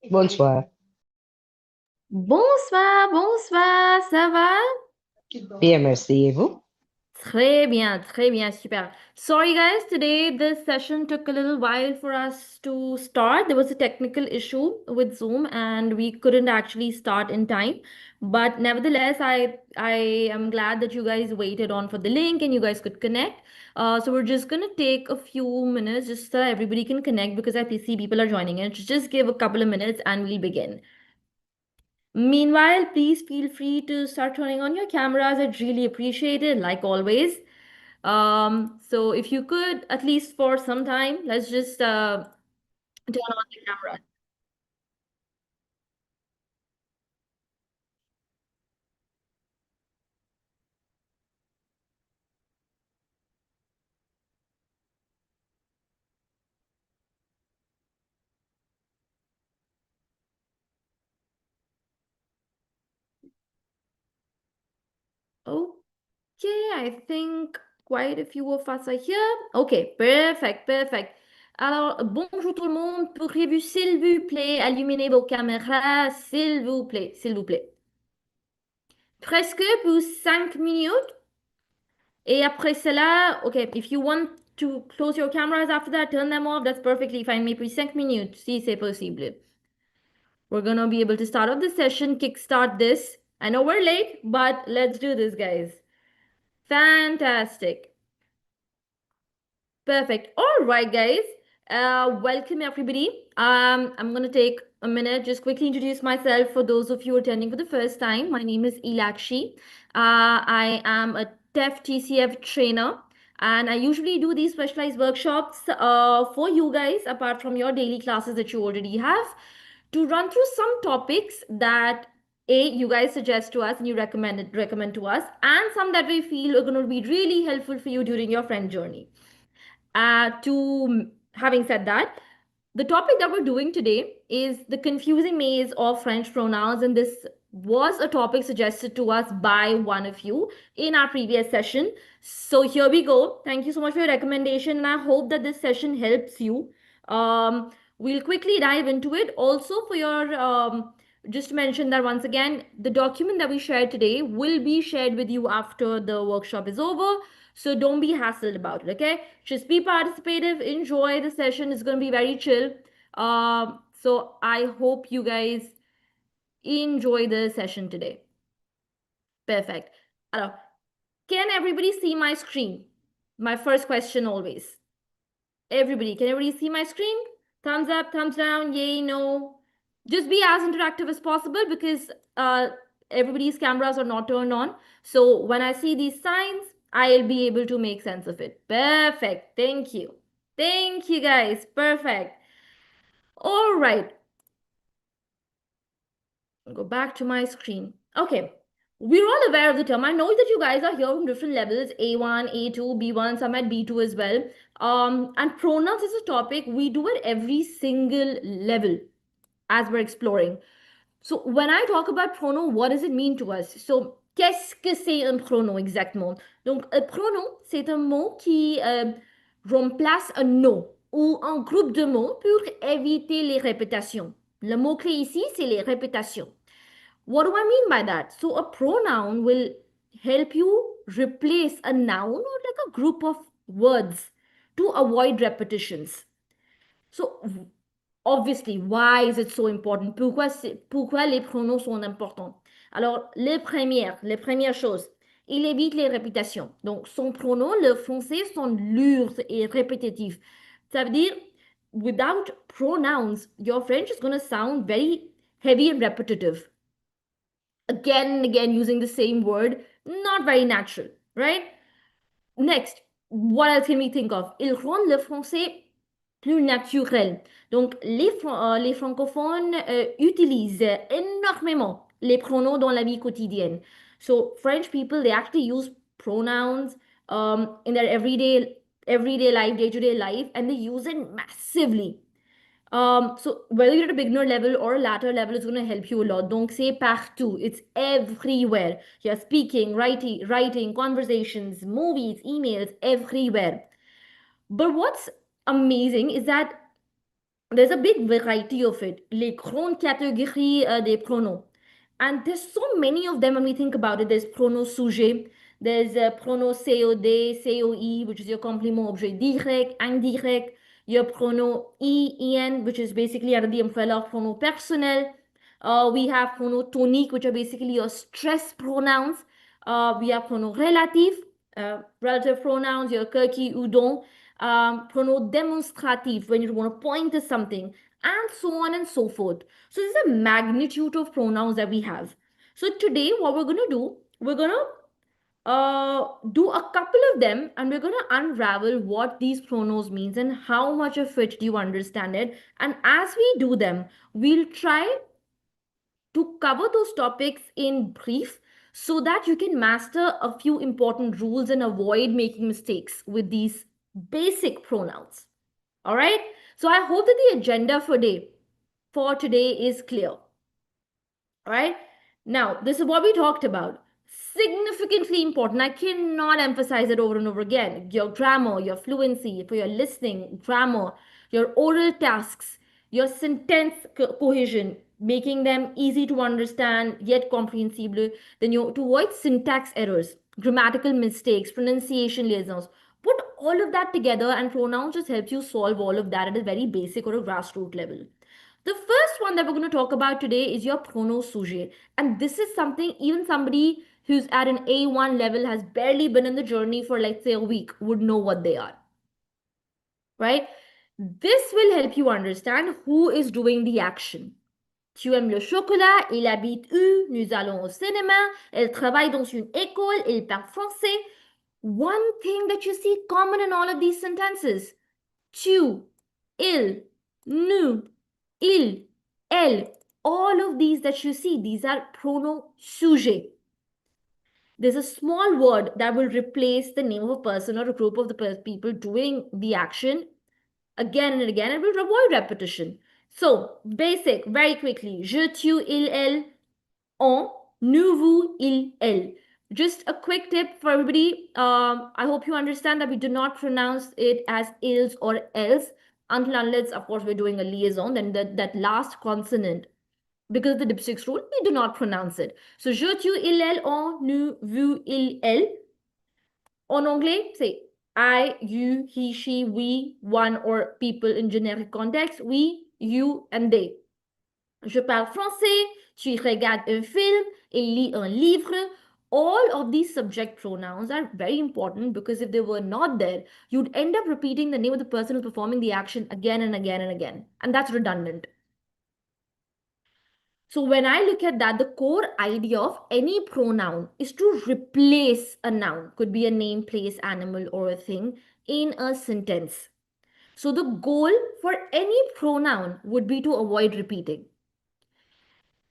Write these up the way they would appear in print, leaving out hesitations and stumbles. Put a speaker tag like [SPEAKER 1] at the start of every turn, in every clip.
[SPEAKER 1] Bonsoir.
[SPEAKER 2] Bonsoir, bonsoir, ça va?
[SPEAKER 1] Bien, merci. Et vous?
[SPEAKER 2] Très bien, super. Sorry guys, today this session took a little while for us to start. There was a technical issue with Zoom and we couldn't actually start in time. But nevertheless, I am glad that you guys waited on for the link and you guys could connect. So we're just gonna take a few minutes just so everybody can connect because I see people are joining in. Just give a couple of minutes and we'll begin. Meanwhile, please feel free to start turning on your cameras. I'd really appreciate it, like always. So if you could, at least for some time, let's just turn on the camera. Okay, I think quite a few of us are here. Okay, perfect, perfect. Alors, bonjour tout le monde. Pourriez-vous, s'il vous plaît, allumer vos caméras, s'il vous plaît, s'il vous plaît. Presque pour 5 minutes. Et après cela, okay, if you want to close your cameras after that, turn them off. That's perfectly fine. Mais pour 5 minutes, si c'est possible. We're gonna be able to start off the session, kickstart this. I know we're late, but let's do this, guys. Fantastic. Perfect. All right, guys. Welcome everybody. I'm gonna take a minute, just quickly introduce myself for those of you attending for the first time. My name is Ilakshi. I am a TEF TCF trainer, and I usually do these specialized workshops for you guys, apart from your daily classes that you already have, to run through some topics that you guys suggest to us and you recommend to us, and some that we feel are going to be really helpful for you during your friend journey. To having said that, the topic that we're doing today is the confusing maze of French pronouns, and this was a topic suggested to us by one of you in our previous session. So here we go. Thank you so much for your recommendation, and I hope that this session helps you. We'll quickly dive into it. Also, for your just to mention that once again, the document that we shared today will be shared with you after the workshop is over. So don't be hassled about it, okay? Just be participative, enjoy the session. It's going to be very chill. So I hope you guys enjoy the session today. Perfect. Alors, can everybody see my screen? My first question always. Everybody, can everybody see my screen? Thumbs up, thumbs down, yay, no. Just be as interactive as possible because everybody's cameras are not turned on. So when I see these signs, I'll be able to make sense of it. Perfect. Thank you. Thank you, guys. Perfect. All right. I'll go back to my screen. Okay. We're all aware of the term. I know that you guys are here from different levels, A1, A2, B1, some at B2 as well. And pronouns is a topic we do at every single level as we're exploring. So when I talk about pronom, what does it mean to us? So qu'est-ce que c'est un pronom exactement? Donc un pronom, c'est un mot qui remplace un nom ou un groupe de mots pour éviter les répétitions. Le mot-clé ici, c'est les répétitions. What do I mean by that? So a pronoun will help you replace a noun or like a group of words to avoid repetitions. So obviously, why is it so important? Pourquoi les pronoms sont importants? Alors, les premières choses, il évite les répétitions. Donc, son pronom, le français, sont lourds et répétitifs. Ça veut dire, without pronouns, your French is going to sound very heavy and repetitive. Again and again using the same word, not very natural, right? Next, what else can we think of? Il rend le français plus naturel. Donc, les francophones utilisent énormément les pronoms dans la vie quotidienne. So, French people, they actually use pronouns in their everyday life, day-to-day life, and they use it massively. So whether you're at a beginner level or a latter level, it's going to help you a lot. Don't say partout. It's everywhere. You're speaking, writing, conversations, movies, emails, everywhere. But what's amazing is that there's a big variety of it. Les grandes catégories des pronoms. And there's so many of them when we think about it. There's pronom sujet, there's pronom COD, COI, which is your complément objet direct, indirect, your pronom IN, which is basically under the umbrella of pronom personnel. We have pronom tonique, which are basically your stress pronouns. We have pronom relative, relative pronouns, your que, qui, ou, dont. Pronoun demonstrative when you want to point to something, and so on and so forth. So there's a magnitude of pronouns that we have. So today, what we're going to do, we're going to do a couple of them, and we're going to unravel what these pronouns means and how much of it do you understand it. And as we do them, we'll try to cover those topics in brief so that you can master a few important rules and avoid making mistakes with these basic pronouns. All right. So I hope that the agenda for today is clear. All right. Now, this is what we talked about. Significantly important. I cannot emphasize it over and over again. Your grammar, your fluency, for your listening, grammar, your oral tasks, your sentence cohesion, making them easy to understand yet comprehensible. Then you to avoid syntax errors, grammatical mistakes, pronunciation liaisons. Put all of that together, and pronouns just helps you solve all of that at a very basic or a grassroots level. The first one that we're going to talk about today is your pronom sujet. And this is something even somebody who's at an A1 level, has barely been in the journey for, let's say, a week, would know what they are. Right? This will help you understand who is doing the action. Tu aimes le chocolat, il habite où, nous allons au cinéma, elle travaille dans une école, il parle français. One thing that you see common in all of these sentences: tu, il, nous, il, elle. All of these that you see, these are pronom sujet. There's a small word that will replace the name of a person or a group of the people doing the action again and again, and will avoid repetition. So, basic, very quickly. Je, tu, il, elle, on, nous, vous, il, elle. Just a quick tip for everybody. I hope you understand that we do not pronounce it as ils or else until unless, of course, we're doing a liaison. Then that last consonant, because of the dipstick rule, we do not pronounce it. So, je, tu, il, elle, on, nous, vous, il, elle. En anglais, say I, you, he, she, we, one, or people in generic context, we, you, and they. Je parle français, tu regardes un film, il lit un livre. All of these subject pronouns are very important, because if they were not there, you'd end up repeating the name of the person who's performing the action again and again and again. And that's redundant. So when I look at that, the core idea of any pronoun is to replace a noun, could be a name, place, animal, or a thing, in a sentence. So the goal for any pronoun would be to avoid repeating.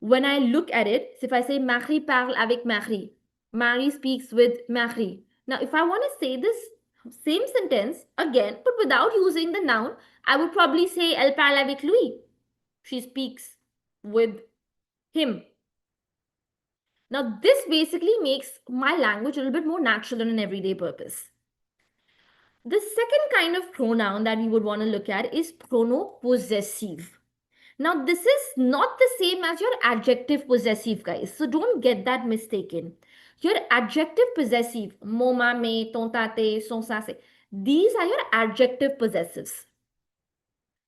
[SPEAKER 2] When I look at it, if I say Marie parle avec Marie, Marie speaks with Marie. Now, if I want to say this same sentence again, but without using the noun, I would probably say Elle parle avec lui. She speaks with him. Now, this basically makes my language a little bit more natural on an everyday purpose. The second kind of pronoun that we would want to look at is pronoun possessive. Now, this is not the same as your adjective possessive, guys. So don't get that mistaken. Your adjective possessive, mon, ma, me, ton, ta, te, son, sa, se, these are your adjective possessives.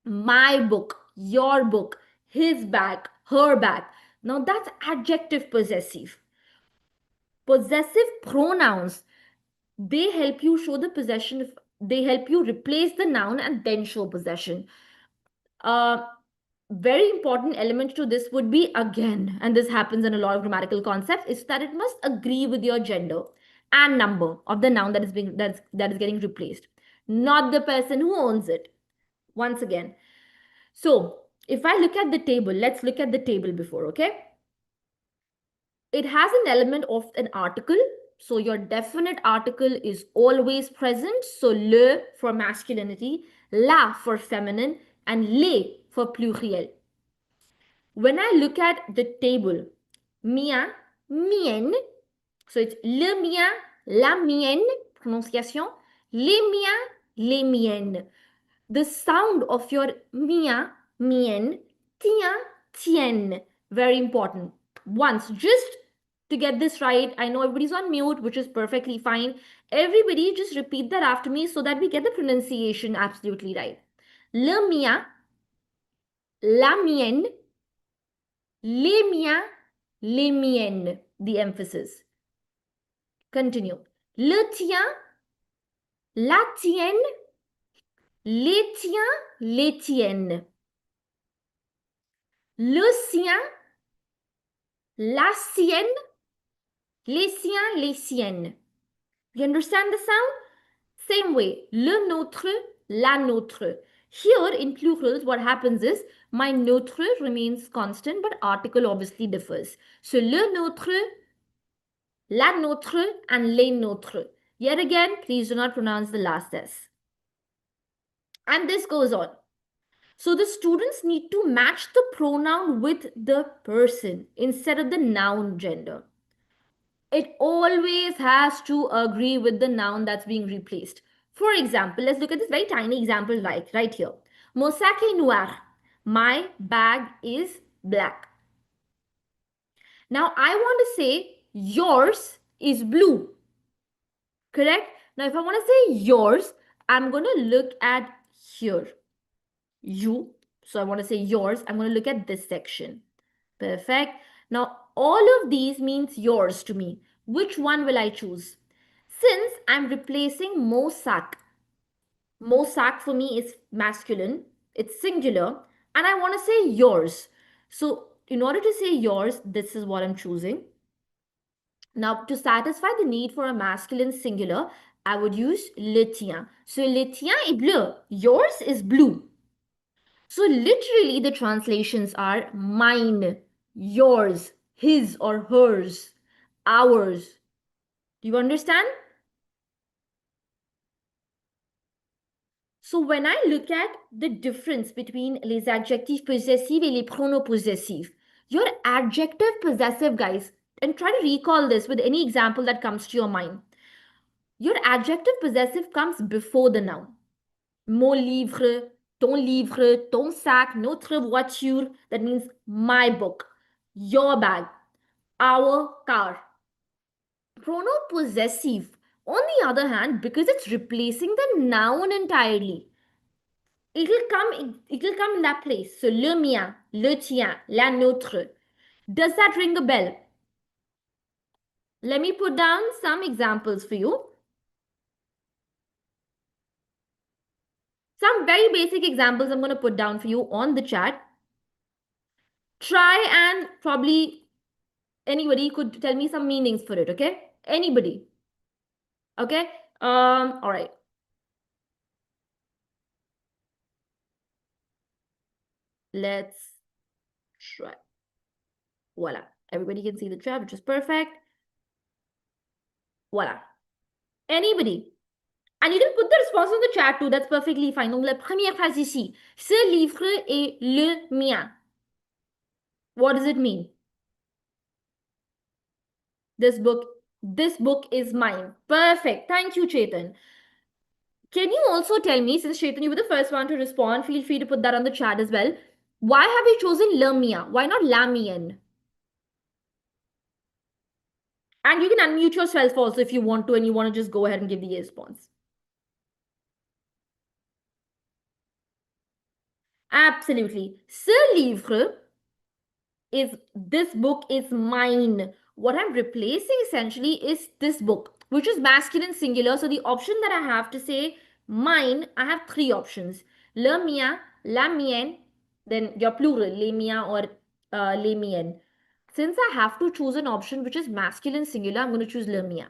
[SPEAKER 2] My book, your book, his bag, her bag. Now, that's adjective possessive. Possessive pronouns, they help you show the possession, they help you replace the noun and then show possession. Very important element to this would be, again, and this happens in a lot of grammatical concepts, is that it must agree with your gender and number of the noun that is getting replaced, not the person who owns it. Once again, so if I look at the table, let's look at the table before, okay? It has an element of an article. So your definite article is always present. So le for masculinity, la for feminine, and les for pluriel. When I look at the table, mien, mienne, so it's le mien, la mienne, prononciation, les miens, les miennes. The sound of your mien mien, tien, tien. Very important. Once, just to get this right, I know everybody's on mute, which is perfectly fine. Everybody just repeat that after me so that we get the pronunciation absolutely right. Le mien, la mienne, les miens, les miennes. The emphasis. Continue. Le tien, la tienne, les tiens, les tiennes. Le sien, la sienne, les siens, les siennes. You understand the sound? Same way. Le nôtre, la nôtre. Here in plurals, what happens is my notre remains constant, but article obviously differs. So le nôtre, la nôtre, and les nôtres. Yet again, please do not pronounce the last S. And this goes on. So the students need to match the pronoun with the person instead of the noun gender. It always has to agree with the noun that's being replaced. For example, let's look at this very tiny example right here. Mon sac est noir. My bag is black. Now I want to say yours is blue. Correct? Now if I want to say yours, I'm going to look at here. You. So I want to say yours. I'm going to look at this section. Perfect. Now all of these means yours to me. Which one will I choose? Since I'm replacing mon sac for me is masculine, it's singular, and I want to say yours. So in order to say yours, this is what I'm choosing. Now to satisfy the need for a masculine singular, I would use le tien. So le tien est bleu. Yours is blue. So literally the translations are mine, yours, his or hers, ours. Do you understand? So when I look at the difference between les adjectifs possessifs et les pronoms possessifs, your adjective possessive, guys, and try to recall this with any example that comes to your mind. Your adjective possessive comes before the noun. Mon livre, ton sac, notre voiture, that means my book, your bag, our car. Pronoun possessive, on the other hand, because it's replacing the noun entirely, it'll come in that place. So le mien, le tien, la nôtre. Does that ring a bell? Let me put down some examples for you. Some very basic examples I'm going to put down for you on the chat. Try and probably anybody could tell me some meanings for it, okay? Anybody. Okay? All right. Let's try. Voila. Everybody can see the chat, which is perfect. Voila. Anybody. And you can put the response in the chat too. That's perfectly fine. Donc, la première phrase ici. Ce livre est le mien. What does it mean? This book is mine. Perfect. Thank you, Chetan. Can you also tell me, since Chetan, you were the first one to respond, feel free to put that on the chat as well. Why have you chosen le mien? Why not la mienne? And you can unmute yourself also if you want to, and you want to just go ahead and give the response. Absolutely. Ce livre is, this book is mine. What I'm replacing essentially is this book, which is masculine singular. So the option that I have to say mine, I have three options. Le mien, la mienne, then your plural, les miens or les miennes. Since I have to choose an option which is masculine singular, I'm going to choose le mien.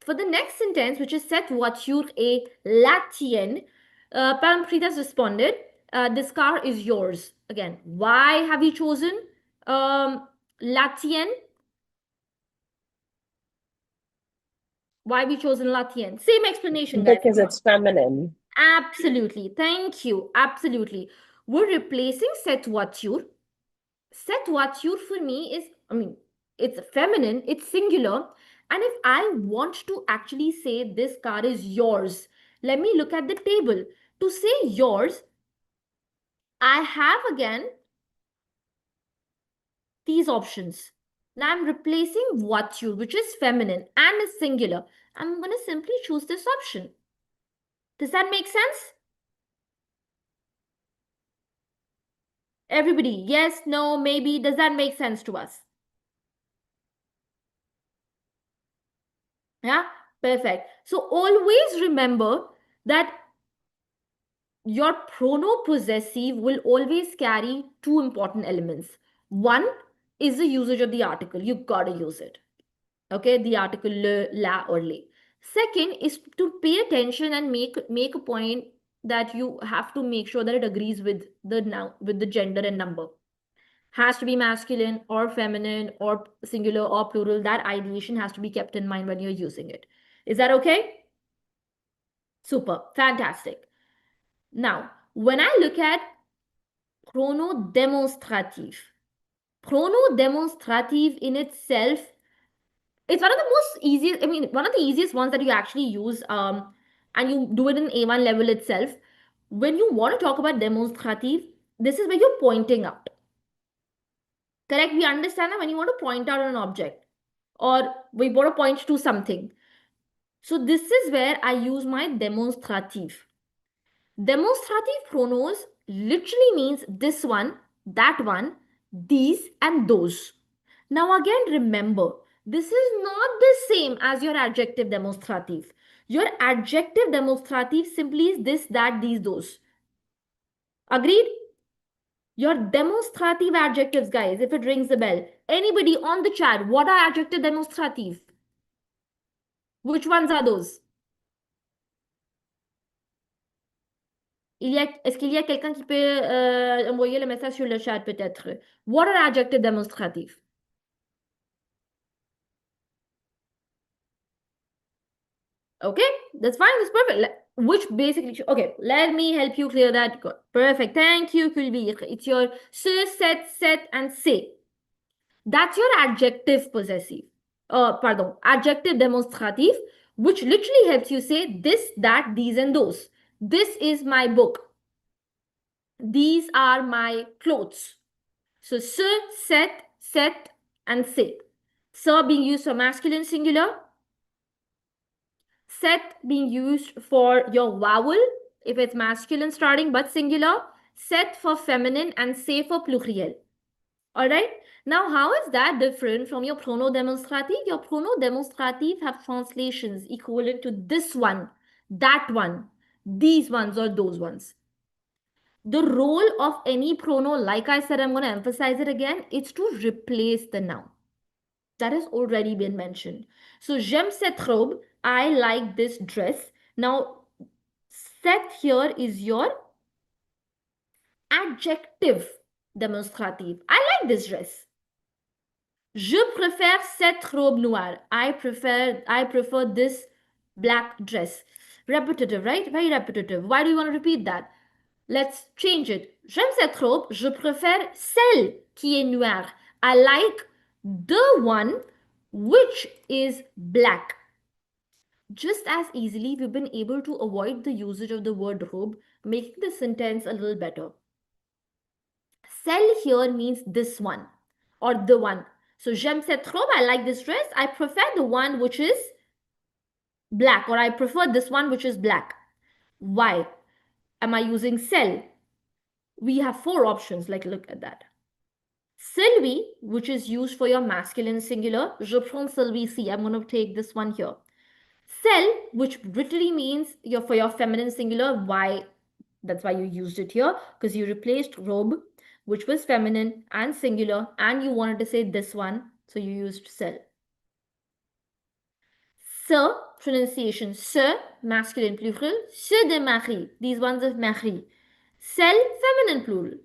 [SPEAKER 2] For the next sentence, which is cette voiture est la tienne, Parampreet has responded, this car is yours. Again, why have you chosen la tienne? Why have you chosen la tienne? Same explanation, guys.
[SPEAKER 1] Because it's feminine.
[SPEAKER 2] Absolutely. Thank you. Absolutely. We're replacing cette voiture. Cette voiture for me is, it's feminine, it's singular. And if I want to actually say this car is yours, let me look at the table. To say yours, I have again these options. Now I'm replacing voiture, which is feminine and is singular. I'm going to simply choose this option. Does that make sense? Everybody, yes, no, maybe. Does that make sense to us? Yeah, perfect. So always remember that your pronoun possessive will always carry two important elements. One is the usage of the article. You gotta use it. Okay, the article le, la, or le. Second is to pay attention and make a point that you have to make sure that it agrees with the noun, with the gender and number. Has to be masculine or feminine or singular or plural. That ideation has to be kept in mind when you're using it. Is that okay? Super, fantastic. Now, when I look at pronom demonstrative, pronom demonstrative in itself, it's one of the most easiest, one of the easiest ones that you actually use, and you do it in A1 level itself. When you want to talk about demonstrative, this is where you're pointing out. Correct? We understand that when you want to point out an object or we want to point to something. So this is where I use my demonstrative. Demonstrative pronouns literally means this one, that one, these, and those. Now, again, remember, this is not the same as your adjective demonstrative. Your adjective demonstrative simply is this, that, these, those. Agreed? Your demonstrative adjectives, guys, if it rings the bell. Anybody on the chat, what are adjective demonstrative? Which ones are those? Est-ce qu'il y a quelqu'un qui peut envoyer le message sur le chat peut-être? What are adjective demonstrative? Okay, that's fine, that's perfect. Which basically, okay, let me help you clear that. Good. Perfect. Thank you, Kulbir. It's your se, set, and say. That's your adjective possessive. Adjective demonstrative, which literally helps you say this, that, these, and those. This is my book. These are my clothes. So se, set, and say. Se being used for masculine singular. Set being used for your vowel if it's masculine starting but singular. Set for feminine and say for pluriel. All right. Now, how is that different from your pronom demonstrative? Your pronom demonstrative have translations equivalent to this one, that one, these ones, or those ones. The role of any pronoun, like I said, I'm going to emphasize it again, it's to replace the noun. That has already been mentioned. So, j'aime cette robe. I like this dress. Now, cette here is your adjective demonstrative. I like this dress. Je préfère cette robe noire. I prefer this black dress. Repetitive, right? Very repetitive. Why do you want to repeat that? Let's change it. J'aime cette robe. Je préfère celle qui est noire. I like the one which is black. Just as easily, we've been able to avoid the usage of the word robe, making the sentence a little better. Celle here means this one or the one. So, j'aime cette robe. I like this dress. I prefer the one which is black, or I prefer this one which is black. Why am I using celle? We have four options. Like, look at that. Celui, which is used for your masculine singular. Je prends celui-ci. I'm going to take this one here. Celle, which literally means for your feminine singular. Why? That's why you used it here, because you replaced robe, which was feminine and singular, and you wanted to say this one, so you used celle. Se, pronunciation se, masculine plural. Se de mari, these ones of mari. Celle, feminine plural.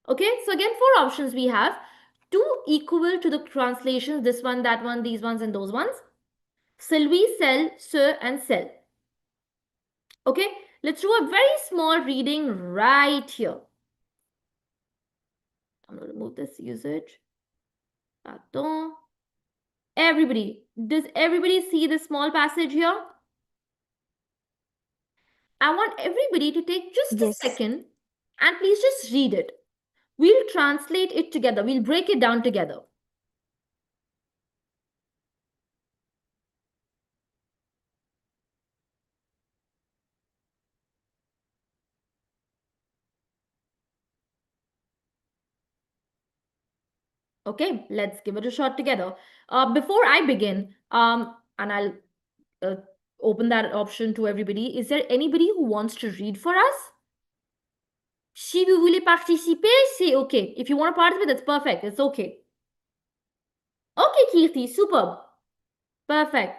[SPEAKER 2] Okay, so again, four options we have. Two equal to the translations, this one, that one, these ones, and those ones. Celui, celle, se, and celle. Okay, let's do a very small reading right here. I'm going to remove this usage. Pardon. Everybody, does everybody see this small passage here? I want everybody to take just a second And please just read it. We'll translate it together. We'll break it down together. Okay, let's give it a shot together. Before I begin, and I'll uh, open that option to everybody. Is there anybody who wants to read for us? Si vous voulez participer, c'est okay. If you want to participate, that's perfect. It's okay. Okay, Kirti, superb. Perfect.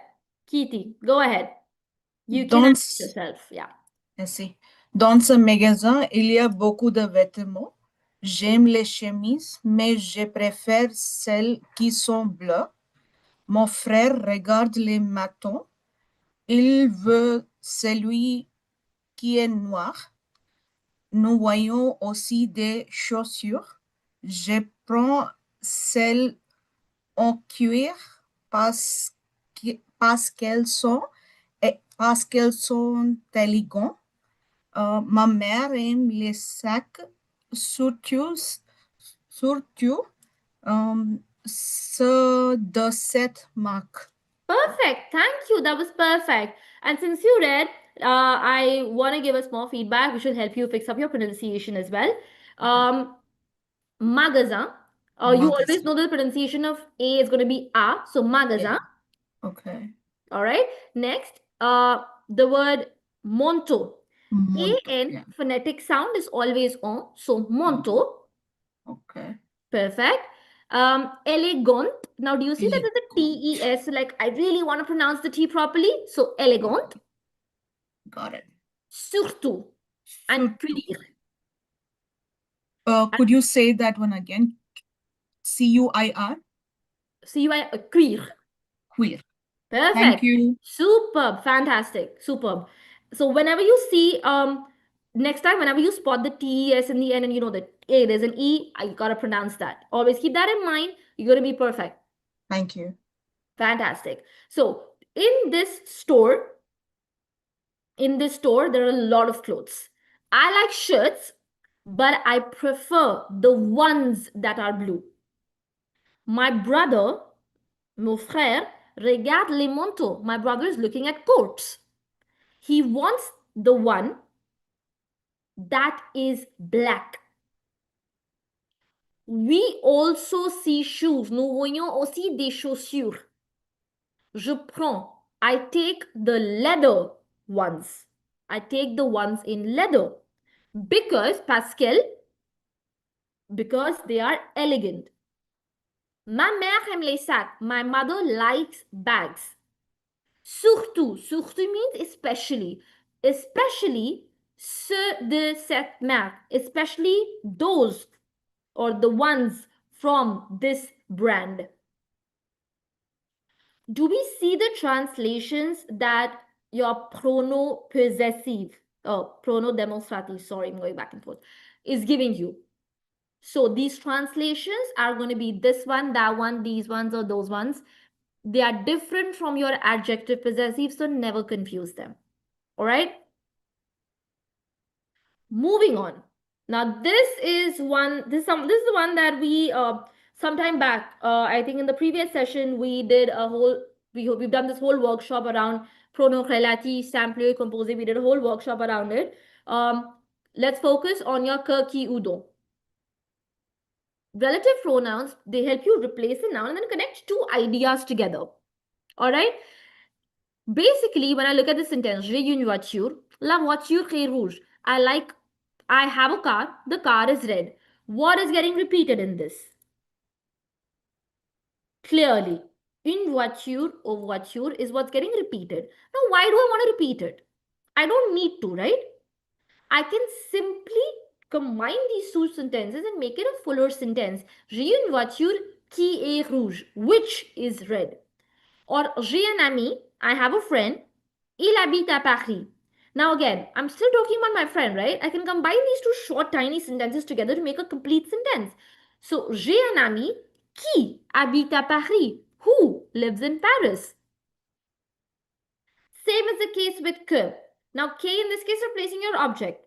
[SPEAKER 2] Kirti, go ahead. You can unmute yourself. Yeah.
[SPEAKER 3] Merci. Dans ce magasin, il y a beaucoup de vêtements. J'aime les chemises, mais je préfère celles qui sont bleues. Mon frère regarde les matons. Il veut celui qui est noir. Nous voyons aussi des chaussures. Je prends celles en cuir parce qu'elles sont élégantes. Ma mère aime les sacs, surtout ceux de cette marque.
[SPEAKER 2] Perfect. Thank you. That was perfect. And since you read, I want to give us more feedback, which will help you fix up your pronunciation as well. Magasin. You always know the pronunciation of A is going to be A. So magasin.
[SPEAKER 3] Okay.
[SPEAKER 2] All right. Next, the word monto. A-N phonetic sound is always on. So monto.
[SPEAKER 3] Okay.
[SPEAKER 2] Perfect. Elegant. Now, do you see that there's a T-E-S? Like, I really want to pronounce the T properly. So, elegant.
[SPEAKER 3] Got it.
[SPEAKER 2] Surtout. And cuir.
[SPEAKER 3] Could you say that one again? C-U-I-R?
[SPEAKER 2] C-U-I, cuir.
[SPEAKER 3] Queer.
[SPEAKER 2] Perfect.
[SPEAKER 3] Thank you.
[SPEAKER 2] Superb. Fantastic. Superb. So, whenever you see, next time, whenever you spot the T-E-S in the end and you know that, hey, there's an E, I got to pronounce that. Always keep that in mind. You're going to be perfect.
[SPEAKER 3] Thank you.
[SPEAKER 2] Fantastic. So, in this store, there are a lot of clothes. I like shirts, but I prefer the ones that are blue. My brother, mon frère, regarde les manteaux. My brother is looking at coats. He wants the one that is black. We also see shoes. Nous voyons aussi des chaussures. Je prends. I take the leather ones. I take the ones in leather. Because, Pascal, because they are elegant. Ma mère aime les sacs. My mother likes bags. Surtout. Surtout means especially. Especially ceux de cette marque. Especially those or the ones from this brand. Do we see the translations that your prono possessive, prono demonstrative, sorry, I'm going back and forth, is giving you? So these translations are going to be this one, that one, these ones, or those ones. They are different from your adjective possessive, so never confuse them. All right? Moving on. Now, this is the one that we sometime back, I think in the previous session, we did a whole, we've done this whole workshop around pronom relatif, simple, composé. We did a whole workshop around it. Let's focus on your que, qui, ou, dont. Relative pronouns, they help you replace a noun and then connect two ideas together. All right? Basically, when I look at the sentence, j'ai une voiture, la voiture est rouge. I have a car, the car is red. What is getting repeated in this? Clearly, une voiture or voiture is what's getting repeated. Now, why do I want to repeat it? I don't need to, right? I can simply combine these two sentences and make it a fuller sentence. J'ai une voiture qui est rouge, which is red. Or j'ai un ami, I have a friend, il habite à Paris. Now again, I'm still talking about my friend, right? I can combine these two short, tiny sentences together to make a complete sentence. So, j'ai un ami qui habite à Paris, who lives in Paris. Same is the case with que. Now, K in this case replacing your object.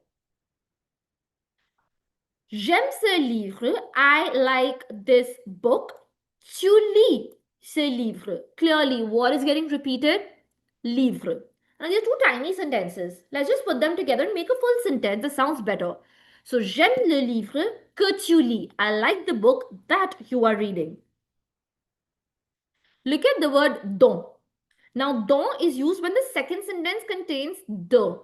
[SPEAKER 2] J'aime ce livre. I like this book. Tu lis ce livre. Clearly, what is getting repeated? Livre. Now, these are two tiny sentences. Let's just put them together and make a full sentence that sounds better. So, j'aime le livre que tu lis. I like the book that you are reading. Look at the word dont. Now, dont is used when the second sentence contains de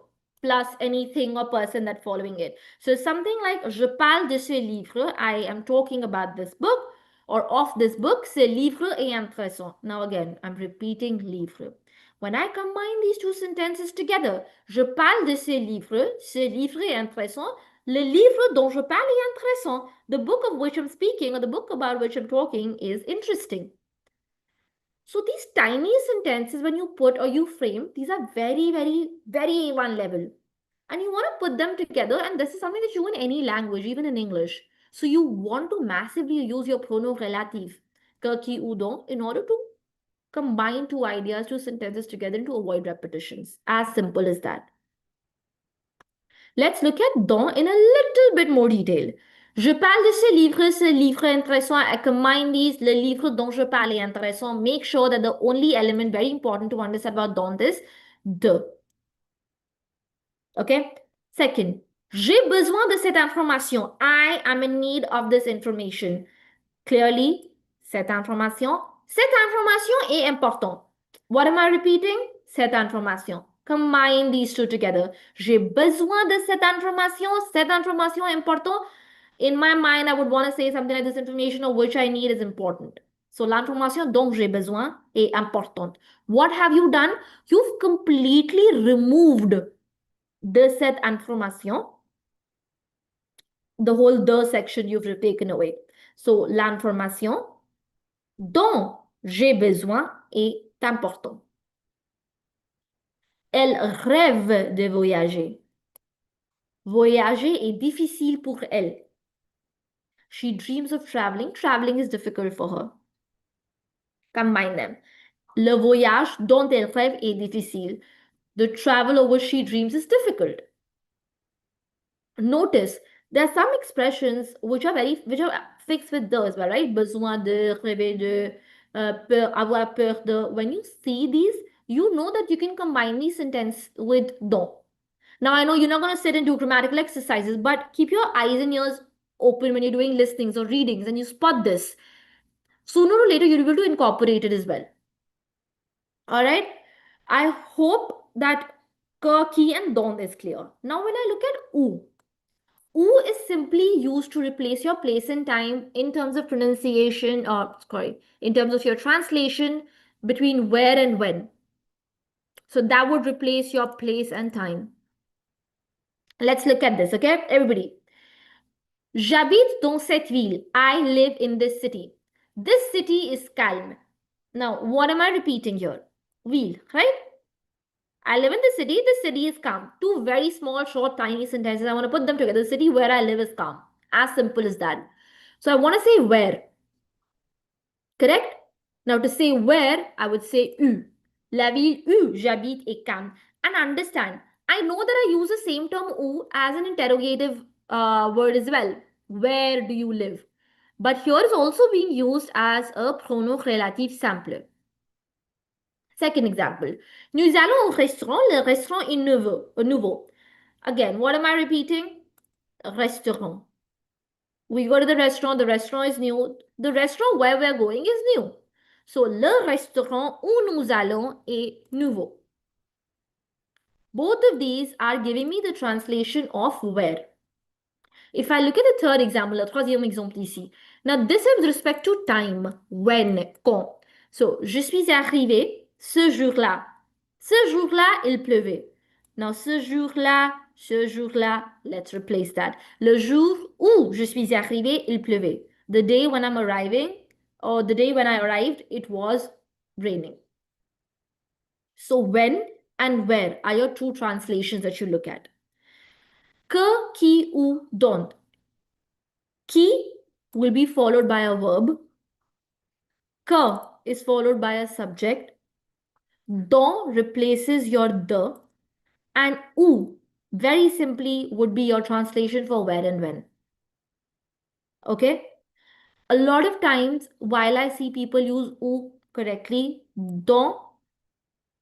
[SPEAKER 2] plus anything or person that following it. So something like je parle de ce livre, I am talking about this book, or of this book, ce livre est intéressant. Now again, I'm repeating livre. When I combine these two sentences together, je parle de ce livre est intéressant, le livre dont je parle est intéressant, the book of which I'm speaking or the book about which I'm talking is interesting. So these tiny sentences, when you put or you frame, these are very, very, very A1 level. And you want to put them together, and this is something that you in any language, even in English. So you want to massively use your pronoun relative, que, qui, ou, dont, in order to combine two ideas, two sentences together and to avoid repetitions. As simple as that. Let's look at dont in a little bit more detail. Je parle de ce livre est intéressant. I combine these, le livre dont je parle est intéressant. Make sure that the only element very important to understand about dont is de. Okay? Second, j'ai besoin de cette information. I am in need of this information. Clearly, cette information est importante. What am I repeating? Cette information. Combine these two together. J'ai besoin de cette information est important. In my mind, I would want to say something like this information of which I need is important. So, l'information dont j'ai besoin est importante. What have you done? You've completely removed de cette information. The whole de section you've taken away. So, l'information dont j'ai besoin est important. Elle rêve de voyager. Voyager est difficile pour elle. She dreams of traveling. Traveling is difficult for her. Combine them. Le voyage dont elle rêve est difficile. The travel of which she dreams is difficult. Notice there are some expressions which are fixed with de as well, right? Besoin de, rêver de, peur, avoir peur de. When you see these, you know that you can combine these sentences with dont. Now, I know you're not going to sit and do grammatical exercises, but keep your eyes and ears open when you're doing listenings or readings and you spot this. Sooner or later, you're able to incorporate it as well. All right? I hope that que, qui, and dont is clear. Now, when I look at ou is simply used to replace your place and time in terms of pronunciation, or in terms of your translation between where and when. So that would replace your place and time. Let's look at this, okay? Everybody. J'habite dans cette ville. I live in this city. This city is calm. Now, what am I repeating here? Ville, right? I live in the city is calm. Two very small, short, tiny sentences. I want to put them together. The city where I live is calm. As simple as that. So I want to say where. Correct? Now to say where, I would say où. La ville où j'habite est calme. And understand, I know that I use the same term où as an interrogative word as well. Where do you live? But here is also being used as a pronom relative simple. Second example, nous allons au restaurant. Le restaurant est nouveau. Again, what am I repeating? Restaurant. We go to the restaurant is new. The restaurant where we're going is new. So, le restaurant où nous allons est nouveau. Both of these are giving me the translation of where. If I look at the third example, le troisième exemple ici. Now, this is with respect to time. When, quand. So, je suis arrivé ce jour-là. Ce jour-là, il pleuvait. Now, ce jour-là, let's replace that. Le jour où je suis arrivé, il pleuvait. The day when I'm arriving, or the day when I arrived, it was raining. So, when and where are your two translations that you look at. Que, qui, ou, dont. Qui will be followed by a verb. Que is followed by a subject. Dont replaces your de. And ou, very simply, would be your translation for where and when. Okay. A lot of times, while I see people use ou correctly, don't,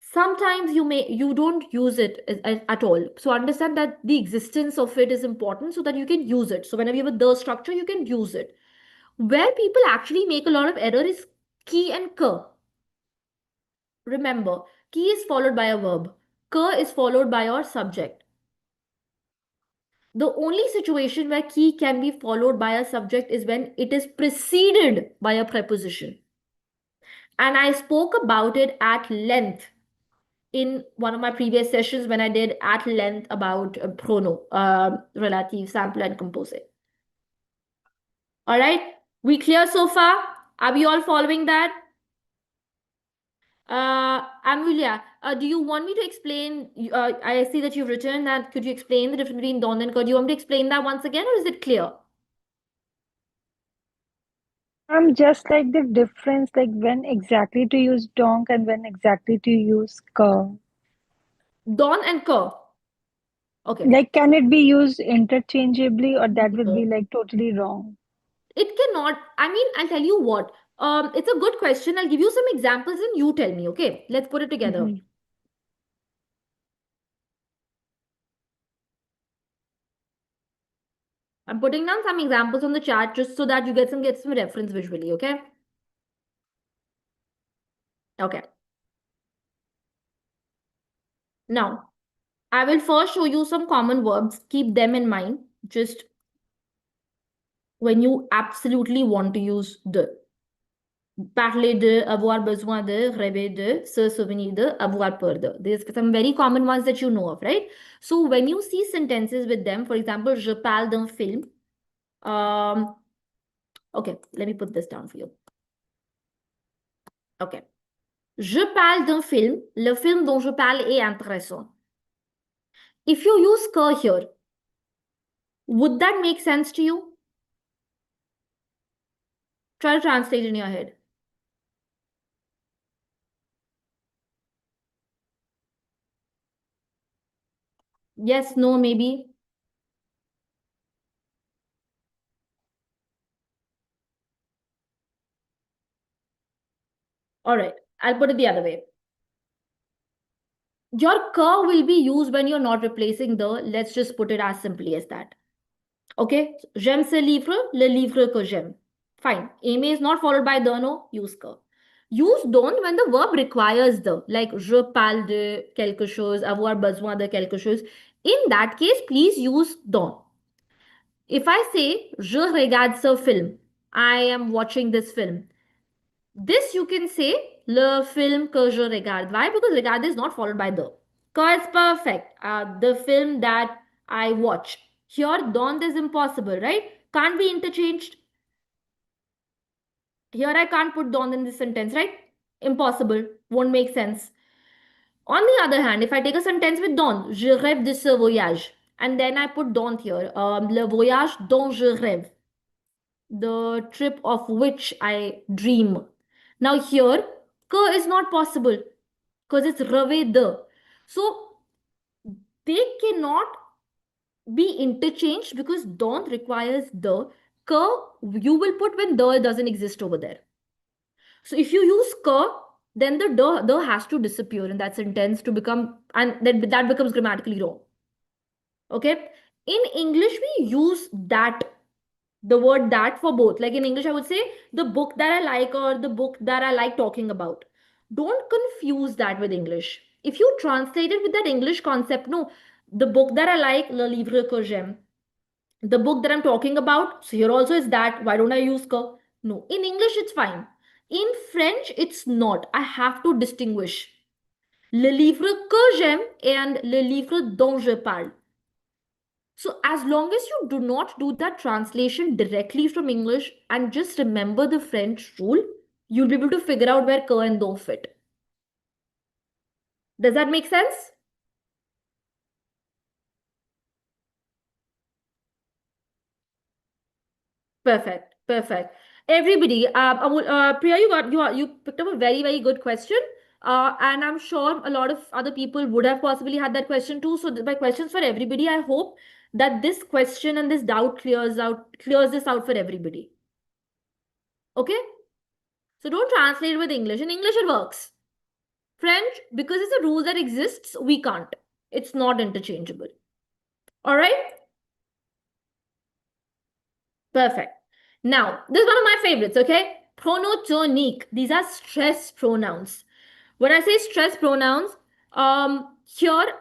[SPEAKER 2] sometimes you don't use it at all. So understand that the existence of it is important so that you can use it. So whenever you have a the structure, you can use it. Where people actually make a lot of error is ki and ka. Remember, ki is followed by a verb. Ka is followed by your subject. The only situation where ki can be followed by a subject is when it is preceded by a preposition. And I spoke about it at length in one of my previous sessions when I did at length about pronoun, relative, sample, and composite. All right, we clear so far? Are we all following that? Amelia, do you want me to explain? I see that you've written that. Could you explain the difference between don and ka? Do you want me to explain that once again, or is it clear?
[SPEAKER 4] Just like the difference, like when exactly to use donk and when exactly to use ka.
[SPEAKER 2] Don and ka. Okay.
[SPEAKER 4] Like, can it be used interchangeably, or that would be
[SPEAKER 2] No.
[SPEAKER 4] like totally wrong?
[SPEAKER 2] It cannot. I mean, I'll tell you what. It's a good question. I'll give you some examples and you tell me. Okay, let's put it together.
[SPEAKER 4] Mhm.
[SPEAKER 2] I'm putting down some examples on the chart just so that you get some reference visually. Okay. Okay. Now, I will first show you some common verbs. Keep them in mind. Just when you absolutely want to use de. Parler de, avoir besoin de, rêver de, se souvenir de, avoir peur de. There's some very common ones that you know of, right? So when you see sentences with them, for example, je parle d'un film. Okay, let me put this down for you. Okay. Je parle d'un film. Le film dont je parle est intéressant. If you use que here, would that make sense to you? Try to translate in your head. Yes, no, maybe. All right, I'll put it the other way. Your que will be used when you're not replacing the. Let's just put it as simply as that. Okay, j'aime ce livre, le livre que j'aime. Fine. Aimer is not followed by the, no, use que. Use don't when the verb requires the, like je parle de quelque chose, avoir besoin de quelque chose. In that case, please use don't. If I say je regarde ce film, I am watching this film. This you can say le film que je regarde. Why? Because regarde is not followed by the. Que is perfect. The film that I watch. Here, don't is impossible, right? Can't be interchanged. Here, I can't put don't in this sentence, right? Impossible. Won't make sense. On the other hand, if I take a sentence with don't, je rêve de ce voyage, and then I put don't here, le voyage dont je rêve, the trip of which I dream. Now here, que is not possible because it's rêver de. So they cannot be interchanged because don't requires the. Que you will put when the doesn't exist over there. So if you use que, then the has to disappear in that sentence to become, and that becomes grammatically wrong. Okay. In English, we use that, the word that, for both. Like in English, I would say the book that I like or the book that I like talking about. Don't confuse that with English. If you translate it with that English concept, no, the book that I like, le livre que j'aime. The book that I'm talking about, so here also is that. Why don't I use que? No, in English, it's fine. In French, it's not. I have to distinguish le livre que j'aime and le livre dont je parle. So as long as you do not do that translation directly from English and just remember the French rule, you'll be able to figure out where que and do fit. Does that make sense? Perfect, perfect. Everybody, Priya, you picked up a very good question. And I'm sure a lot of other people would have possibly had that question too. So my questions for everybody, I hope that this question and this doubt clears this out for everybody. Okay? So don't translate with English. In English, it works. French, because it's a rule that exists, we can't. It's not interchangeable. All right? Perfect. Now, this is one of my favorites, okay? Pronotonique. These are stress pronouns. When I say stress pronouns, here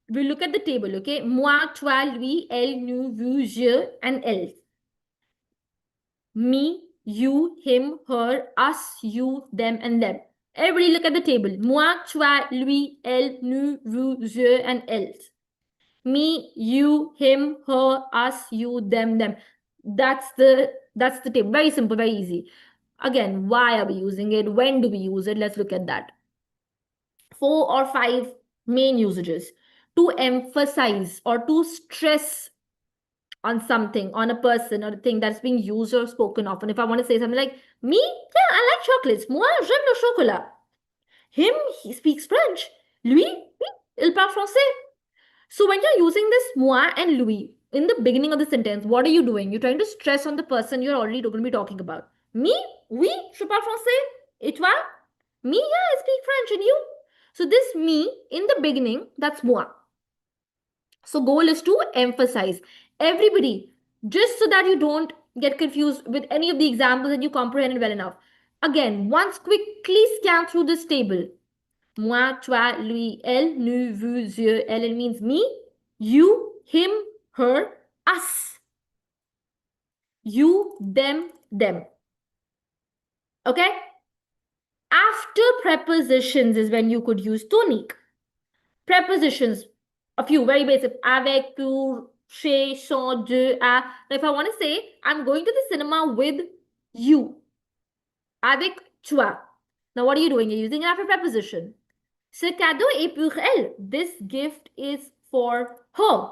[SPEAKER 2] we look at the table, okay? Moi, toi, lui, elle, nous, vous, je, and elles. Me, you, him, her, us, you, them, and them. Everybody look at the table. Moi, toi, lui, elle, nous, vous, je, and elles. Me, you, him, her, us, you, them. That's the table. Very simple, very easy. Again, why are we using it? When do we use it? Let's look at that. 4 or 5 main usages to emphasize or to stress on something, on a person or a thing that's being used or spoken of. And if I want to say something like, me, yeah, I like chocolates. Moi, j'aime le chocolat. Him, he speaks French. Lui, il parle français. So when you're using this moi and lui in the beginning of the sentence, what are you doing? You're trying to stress on the person you're already going to be talking about. Me, oui, je parle français. Et toi? Me, yeah, I speak French. And you? So this me in the beginning, that's moi. So goal is to emphasize. Everybody, just so that you don't get confused with any of the examples and you comprehend it well enough. Again, once quickly scan through this table. Moi, toi, lui, elle, nous, vous, je, elle. It means me, you, him, her, us. You, them. Okay? After prepositions is when you could use tonique. Prepositions, a few very basic. Avec, pour, chez, sans, de, à. Now, if I want to say, I'm going to the cinema with you. Avec toi. Now, what are you doing? You're using it after preposition. Ce cadeau est pour elle. This gift is for her.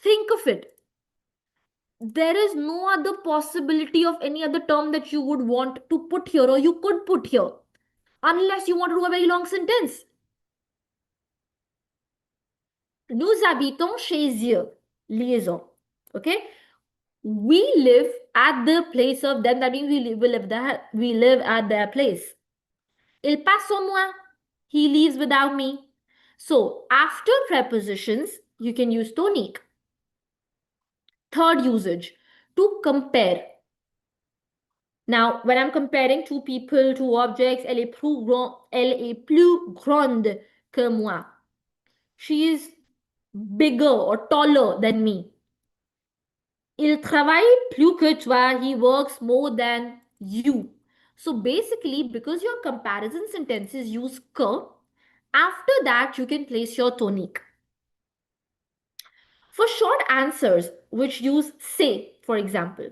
[SPEAKER 2] Think of it. There is no other possibility of any other term that you would want to put here or you could put here. Unless you want to do a very long sentence. Nous habitons chez eux. Liaison. Okay? We live at the place of them. That means we live at their place. Il passe sans moi. He leaves without me. So after prepositions, you can use tonique. Third usage, to compare. Now, when I'm comparing two people, two objects, elle est plus grande que moi. She is bigger or taller than me. Il travaille plus que toi. He works more than you. So basically, because your comparison sentences use que, after that, you can place your tonique. For short answers, which use say, for example,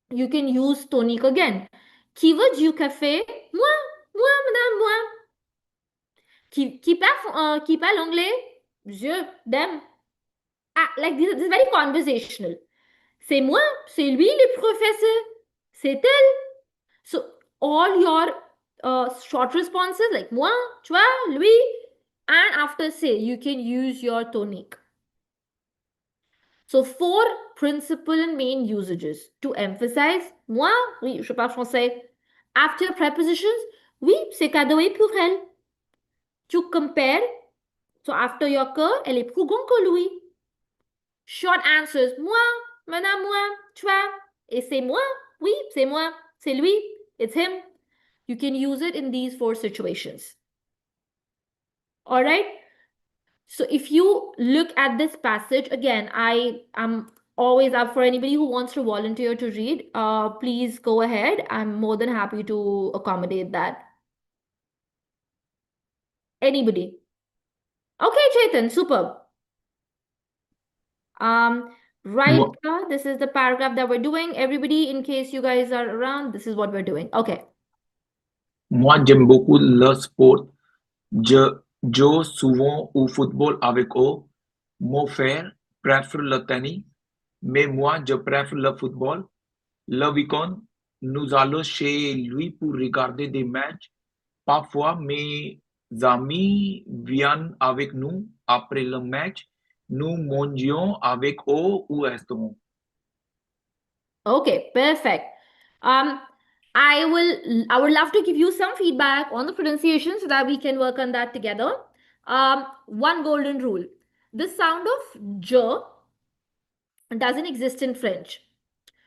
[SPEAKER 2] you can use tonique again. Qui veut du café? Moi, madame, moi. Qui parle anglais? Je, them. Like this is very conversational. C'est moi, c'est lui le professeur, c'est elle. So all your short responses like moi, toi, lui, and after say, you can use your tonique. So 4 principal and main usages. To emphasize, moi, oui, je parle français. After prepositions, oui, c'est cadeau est pour elle. To compare, so after your que, elle est plus grande que lui. Short answers, moi, madame, moi, toi. Et c'est moi, oui, c'est moi, c'est lui, it's him. You can use it in these 4 situations. All right? So if you look at this passage, again, I am always up for anybody who wants to volunteer to read. Please go ahead. I'm more than happy to accommodate that. Anybody? Okay, Chetan, superb. Right, this is the paragraph that we're doing. Everybody, in case you guys are around, this is what we're doing. Okay.
[SPEAKER 5] Moi, j'aime beaucoup le sport. Je joue souvent au football avec eux. Mon frère préfère le tennis, mais moi, je préfère le football. Le week-end, nous allons chez lui pour regarder des matchs. Parfois, mes amis viennent avec nous après le match. Nous mangions avec eau ou restaurant.
[SPEAKER 2] Okay, perfect. I would love to give you some feedback on the pronunciation so that we can work on that together. One golden rule. The sound of J doesn't exist in French.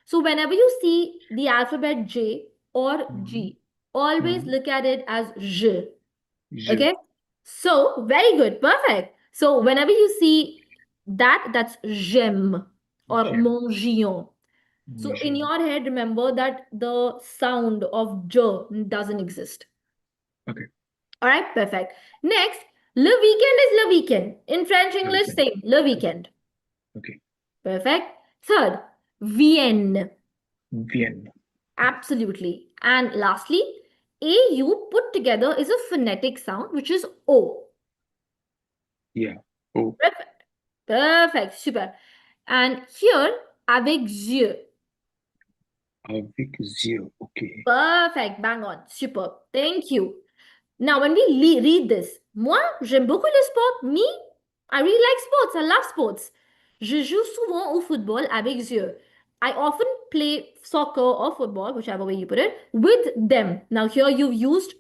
[SPEAKER 2] So whenever you see the alphabet J or G, always look at it as J.
[SPEAKER 5] Je.
[SPEAKER 2] Okay? So, very good. Perfect. So whenever you see that, that's j'aime or
[SPEAKER 5] J'aime.
[SPEAKER 2] mangions. So in
[SPEAKER 5] J'aime.
[SPEAKER 2] your head, remember that the sound of J doesn't exist.
[SPEAKER 5] Okay.
[SPEAKER 2] All right, perfect. Next, le weekend is le weekend. In French, English,
[SPEAKER 5] weekend.
[SPEAKER 2] same, le weekend.
[SPEAKER 5] Okay.
[SPEAKER 2] Perfect. Third, Vienne.
[SPEAKER 5] Vienne.
[SPEAKER 2] Absolutely. And lastly, AU put together is a phonetic sound, which is O.
[SPEAKER 5] Yeah. Oh.
[SPEAKER 2] Perfect. Perfect. Super. And here, avec yeux.
[SPEAKER 5] Avec yeux. Okay.
[SPEAKER 2] Perfect. Bang on. Super. Thank you. Now, when we read this, moi, j'aime beaucoup le sport. Me, I really like sports. I love sports. Je joue souvent au football avec yeux. I often play soccer or football, whichever way you put it, with them. Now, here you've used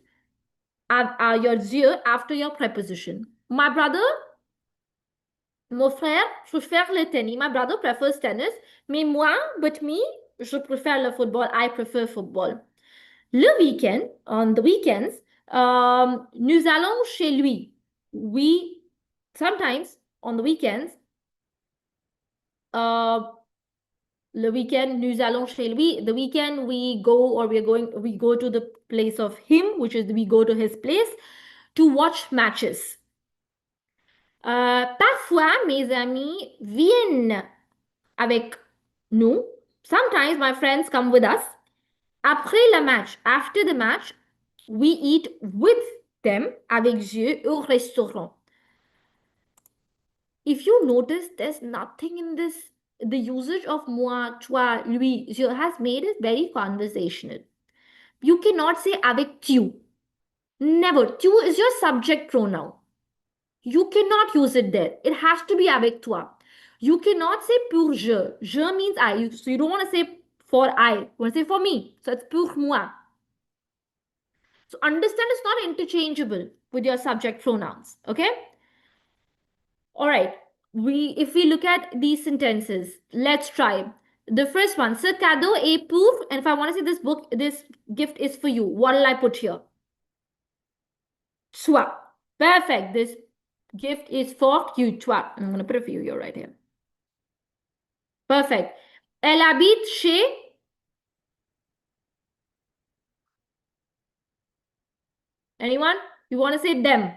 [SPEAKER 2] your yeux after your preposition. My brother, mon frère, préfère le tennis. My brother prefers tennis. Mais moi, but me, je préfère le football. I prefer football. Le weekend, on the weekends, nous allons chez lui. We sometimes on the weekends, le weekend nous allons chez lui. The weekend we go or we go to the place of him, which is we go to his place to watch matches. Parfois mes amis viennent avec nous. Sometimes my friends come with us. Après le match, after the match, we eat with them avec eux au restaurant. If you notice, there's nothing in this. The usage of moi, toi, lui, je has made it very conversational. You cannot say avec tu. Never. Tu is your subject pronoun. You cannot use it there. It has to be avec toi. You cannot say pour je. Je means I. So you don't want to say for I. You want to say for me. So it's pour moi. So understand it's not interchangeable with your subject pronouns. Okay? All right. If we look at these sentences, let's try. The first one, ce cadeau est pour, and if I want to say this gift is for you, what will I put here? Toi. Perfect. This gift is for you, toi. I'm going to put it for you here, right here. Perfect. Elle habite chez. Anyone? You want to say them?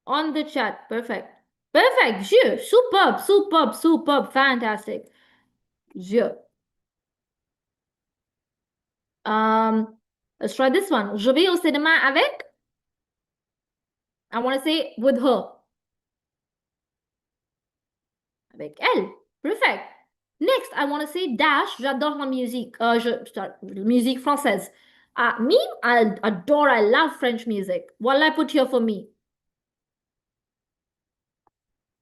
[SPEAKER 2] On the chat. Perfect. Perfect. Je. Superb, superb, superb. Fantastic. Je. Let's try this one. Je vais au cinéma avec. I want to say with her. Avec elle. Perfect. Next, I want to say dash. J'adore la musique. Musique française. Me, I love French music. What will I put here for me?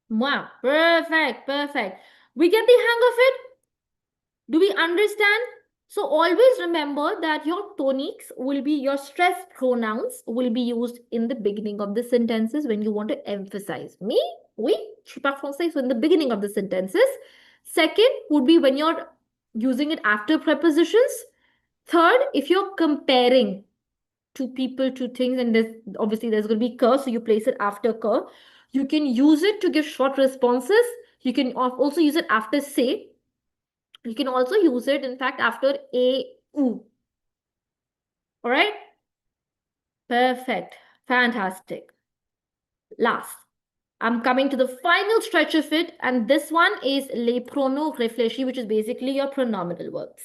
[SPEAKER 2] Moi. Perfect. Perfect. We get the hang of it? Do we understand? So always remember that your tonics will be, your stress pronouns will be used in the beginning of the sentences when you want to emphasize. Me, oui, je parle français, so in the beginning of the sentences. Second would be when you're using it after prepositions. Third, if you're comparing two people, two things, and obviously there's going to be cur, so you place it after cur. You can use it to give short responses. You can also use it after say. You can also use it, in fact, after a, u. All right? Perfect. Fantastic. Last. I'm coming to the final stretch of it, and this one is les pronoms réfléchis, which is basically your pronominal verbs.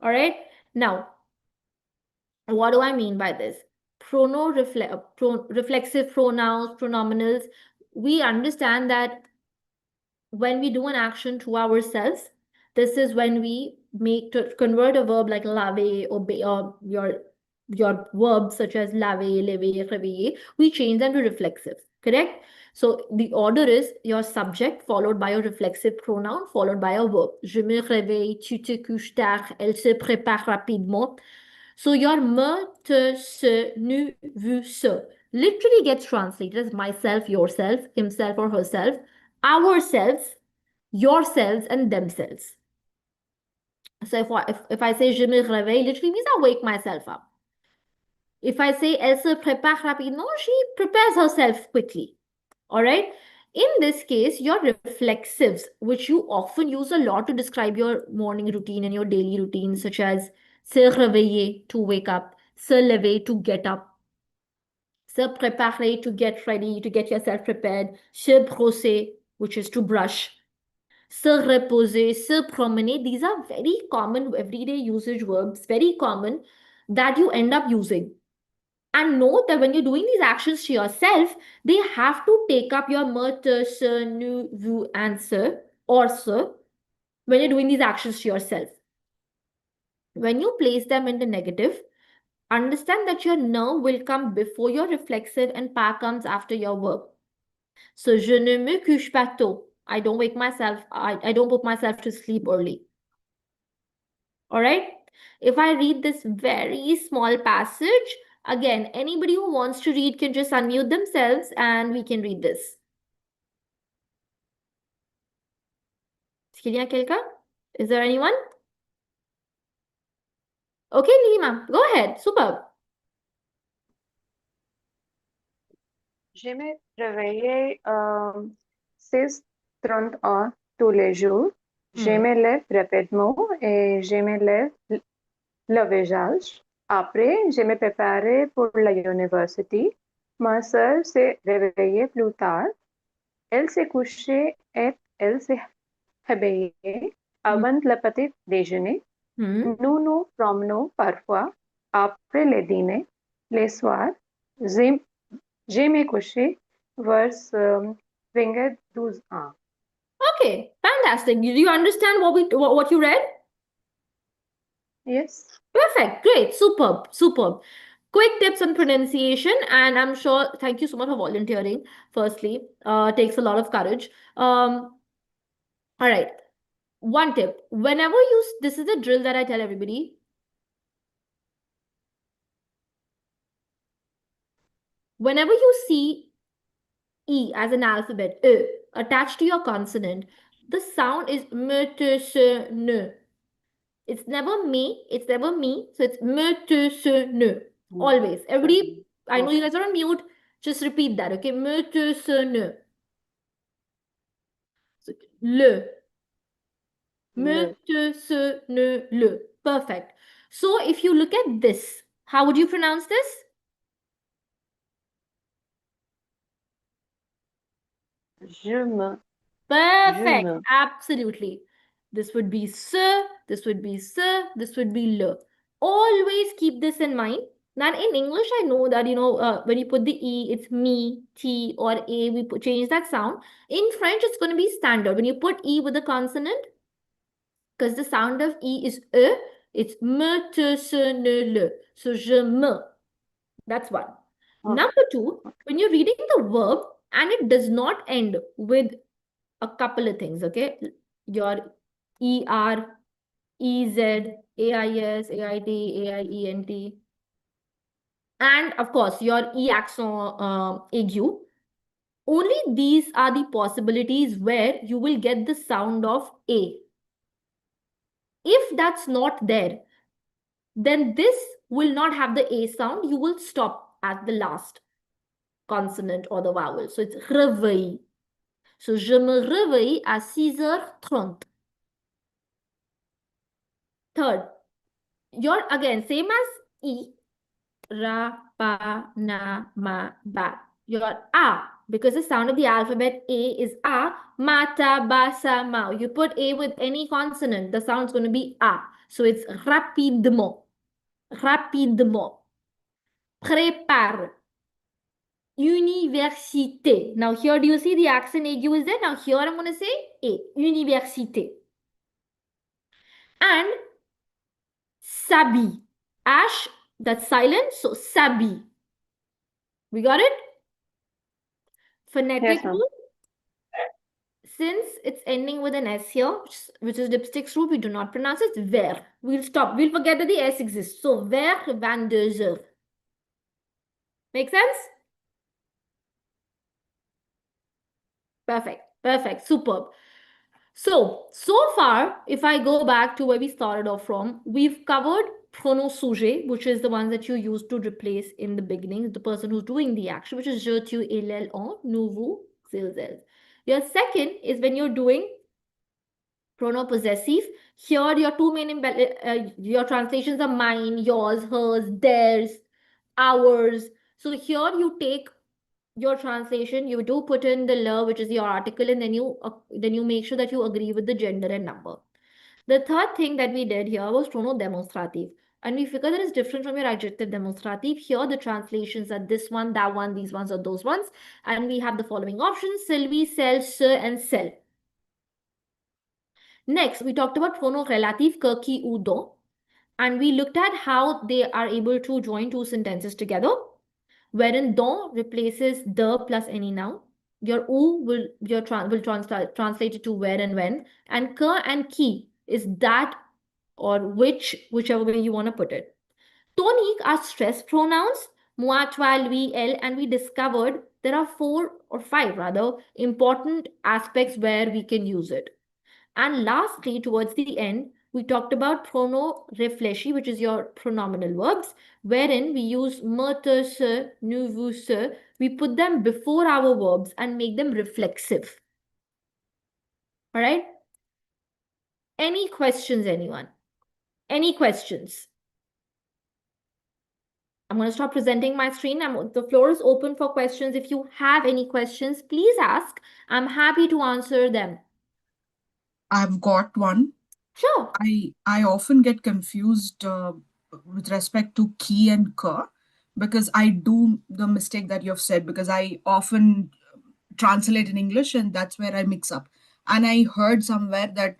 [SPEAKER 2] All right? Now, what do I mean by this? Reflexive pronouns, pronominals. We understand that when we do an action to ourselves, this is when we convert a verb like lave, obey, or your your verbs such as laver, lever, réveiller, we change them to reflexive, correct? So the order is your subject followed by a reflexive pronoun followed by a verb. Je me réveille, tu te couches tard, elle se prépare rapidement. So your me, te, se, nu, vu, se literally gets translated as myself, yourself, himself or herself, ourselves, yourselves, and themselves. So if I say je me réveille, literally means I wake myself up. If I say elle se prépare rapidement, she prepares herself quickly. All right. In this case, your reflexives, which you often use a lot to describe your morning routine and your daily routine, such as se réveiller, to wake up, se lever, to get up, se préparer, to get ready, to get yourself prepared, se brosser, which is to brush, se reposer, se promener. These are very common everyday usage verbs, very common, that you end up using. And note that when you're doing these actions to yourself, they have to take up your me, te, se, nu, vu, and se, or se, when you're doing these actions to yourself. When you place them in the negative, understand that your ne will come before your reflexive and pas comes after your verb. So, je ne me couche pas tôt. I don't wake myself, I don't put myself to sleep early. All right. If I read this very small passage, again, anybody who wants to read can just unmute themselves and we can read this. Est-ce qu'il y a quelqu'un? Is there anyone? Okay, Nima, go ahead. Superb.
[SPEAKER 6] Je me réveille 6:30 tous les jours. Je me lève rapidement et je me lève le visage. Après, je me prépare pour la université. Ma sœur s'est réveillée plus tard. Elle s'est couchée et elle s'est réveillée avant le petit déjeuner. Nous nous promenons parfois après le dîner. Les soirs, je me couché vers 22 ans.
[SPEAKER 2] Okay, fantastic. Do you understand what you read?
[SPEAKER 6] Yes.
[SPEAKER 2] Perfect. Great. Superb. Superb. Quick tips on pronunciation, and I'm sure, thank you so much for volunteering. Firstly, takes a lot of courage. All right. One tip. Whenever this is a drill that I tell everybody. Whenever you see E as an alphabet, E, attached to your consonant, the sound is me, te, se, ne. It's never me, it's never me. So it's me, te, se, ne. Always. Everybody, I know you guys are on mute. Just repeat that, okay? Me, te, se, ne. So, le. Me, te, se, ne, le. Perfect. So if you look at this, how would you pronounce this?
[SPEAKER 6] Je me.
[SPEAKER 2] Perfect.
[SPEAKER 6] Je me.
[SPEAKER 2] Absolutely. This would be se, this would be se, this would be le. Always keep this in mind. Now in English, I know that, when you put the E, it's me, T, or A, we change that sound. In French, it's going to be standard. When you put E with a consonant, because the sound of E is E, it's me, te, se, ne, le. So je me. That's one. Number two, when you're reading the verb and it does not end with a couple of things, okay? Your ER, EZ, AIS, AIT, AIENT, and of course your E accent aigu. Only these are the possibilities where you will get the sound of A. If that's not there, then this will not have the A sound. You will stop at the last consonant or the vowel. So it's réveil. So je me réveille à 6h30. Third, your again same as E, ra, pa, na, ma, ba. Your A, because the sound of the alphabet A is A, ma, ta, ba, sa, ma. You put A with any consonant, the sound's going to be A. So it's rapidement. Rapidement. Prépare. Université. Now here, do you see the accent aigu is there? Now here I'm going to say A. Université. And s'habille. That's silent. So sabi. We got it? Phonetic
[SPEAKER 6] Yes, ma'am.
[SPEAKER 2] rule. Since it's ending with an S here, which is dipstick root, we do not pronounce it ver. We'll stop. We'll forget that the S exists. So ver van der Zer. Make sense? Perfect. Perfect. Superb. So far, if I go back to where we started off from, we've covered pronoun sujet, which is the ones that you use to replace in the beginning, the person who's doing the action, which is je, tu, il, elle, on, nous, vous, ils, elles. Your second is when you're doing pronoun possessive. Here, your two main your translations are mine, yours, hers, theirs, ours. So here you take your translation, you do put in the le, which is your article, and then you make sure that you agree with the gender and number. The third thing that we did here was pronoun demonstrative. And we figure that it's different from your adjective demonstrative. Here, the translations are this one, that one, these ones, or those ones. And we have the following options: Sylvie, sell, se, and sell. Next, we talked about pronoun relative, que, qui, ou, do. And we looked at how they are able to join two sentences together, wherein do replaces the plus any noun. Your u will translate it to where and when. And que and qui is that or whichever way you want to put it. Tonique are stress pronouns, moi, toi, lui, elle, and we discovered there are 4 or 5 rather important aspects where we can use it. And lastly, towards the end, we talked about pronoun réfléchi, which is your pronominal verbs, wherein we use me, te, se, nous, vous, se. We put them before our verbs and make them reflexive. All right? Any questions, anyone? Any questions? I'm going to stop presenting my screen. The floor is open for questions. If you have any questions, please ask. I'm happy to answer them.
[SPEAKER 3] I've got one.
[SPEAKER 2] Sure.
[SPEAKER 3] I often get confused with respect to ki and ka, because I do the mistake that you've said, because I often translate in English and that's where I mix up. And I heard somewhere that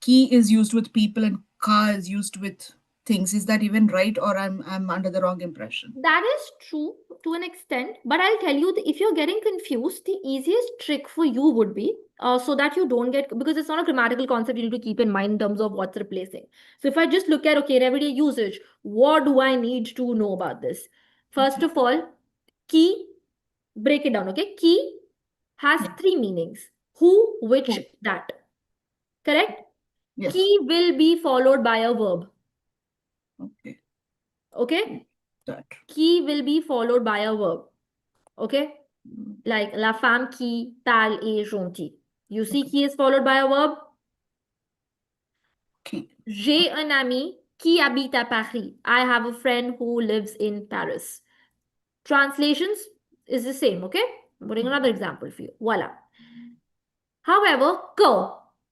[SPEAKER 3] ki is used with people and ka is used with things. Is that even right, or I'm under the wrong impression?
[SPEAKER 2] That is true to an extent, but I'll tell you that if you're getting confused, the easiest trick for you would be so that you don't get, because it's not a grammatical concept you need to keep in mind in terms of what's replacing. So if I just look at, okay, everyday usage, what do I need to know about this? First of all, ki, break it down, okay? Ki has 3 meanings: who, which, that. Correct?
[SPEAKER 3] Yes.
[SPEAKER 2] Ki will be followed by a verb.
[SPEAKER 3] Okay.
[SPEAKER 2] Okay?
[SPEAKER 3] That.
[SPEAKER 2] Qui will be followed by a verb. Okay? Like la femme qui parle est gentille. You see qui is followed by a verb?
[SPEAKER 3] Okay.
[SPEAKER 2] J'ai un ami qui habite à Paris. I have a friend who lives in Paris. Translations is the same, okay? I'm putting another example for you. Voila. However, que,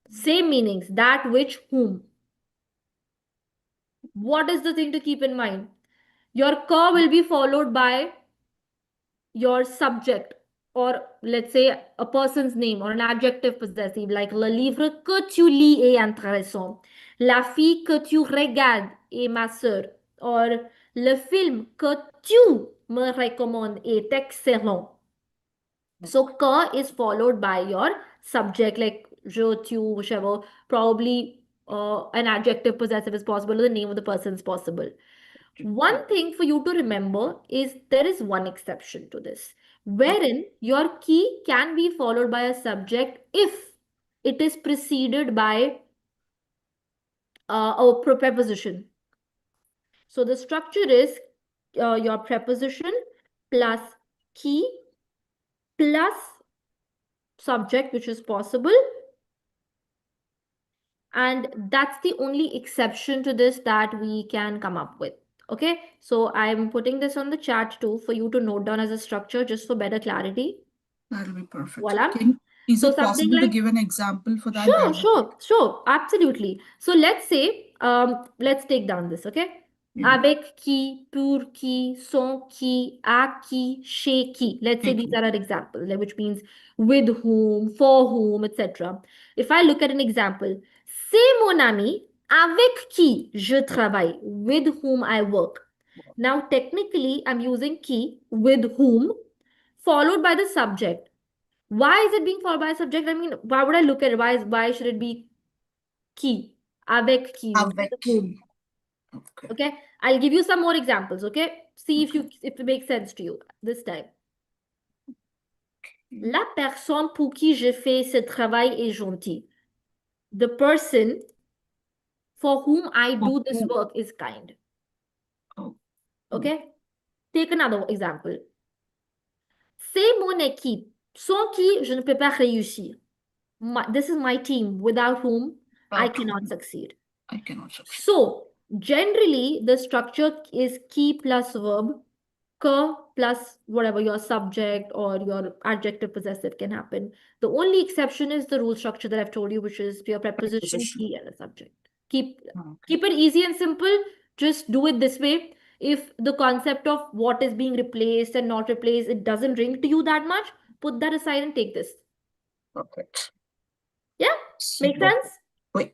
[SPEAKER 2] same meanings, that, which, whom. What is the thing to keep in mind? Your que will be followed by your subject, or let's say a person's name or an adjective possessive, like le livre que tu lis est intéressant, la fille que tu regardes est ma sœur, or le film que tu me recommandes est excellent. So que is followed by your subject, like je, tu, whichever, probably an adjective possessive is possible, or the name of the person is possible. One thing for you to remember is there is one exception to this, wherein your key can be followed by a subject if it is preceded by a preposition. So the structure is your preposition plus key plus subject, which is possible. And that's the only exception to this that we can come up with. Okay, so I'm putting this on the chat too for you to note down as a structure just for better clarity.
[SPEAKER 3] That'll be perfect.
[SPEAKER 2] Voila.
[SPEAKER 3] Is
[SPEAKER 2] So
[SPEAKER 3] it
[SPEAKER 2] something
[SPEAKER 3] possible to
[SPEAKER 2] like-
[SPEAKER 3] give an example for that?
[SPEAKER 2] Sure, absolutely. So let's say, let's take down this, okay?
[SPEAKER 3] Yeah.
[SPEAKER 2] Avec qui, pour qui, sans qui, à qui, chez qui. Let's say these are our examples, which means with whom, for whom, etc. If I look at an example, c'est mon ami avec qui je travaille, with whom I work. Now, technically, I'm using qui, with whom, followed by the subject. Why is it being followed by a subject? I mean, why would I look at it? Why should it be qui? Avec qui?
[SPEAKER 3] Avec.
[SPEAKER 2] With whom?
[SPEAKER 3] Okay.
[SPEAKER 2] Okay, I'll give you some more examples. Okay, see if it makes sense to you this time. La personne pour qui je fais ce travail est gentille. The person for whom I do this work is kind.
[SPEAKER 3] Oh.
[SPEAKER 2] Okay, take another example. C'est mon équipe, sans qui je ne peux pas réussir. This is my team, without whom I cannot succeed.
[SPEAKER 3] I cannot succeed.
[SPEAKER 2] So, generally, the structure is qui plus verb, que plus whatever your subject or your adjective possessive can happen. The only exception is the rule structure that I've told you, which is your preposition, qui, and a subject. Keep it easy and simple. Just do it this way. If the concept of what is being replaced and not replaced, it doesn't ring to you that much, put that aside and take this.
[SPEAKER 3] Perfect.
[SPEAKER 2] Yeah? Make sense?
[SPEAKER 3] Oui.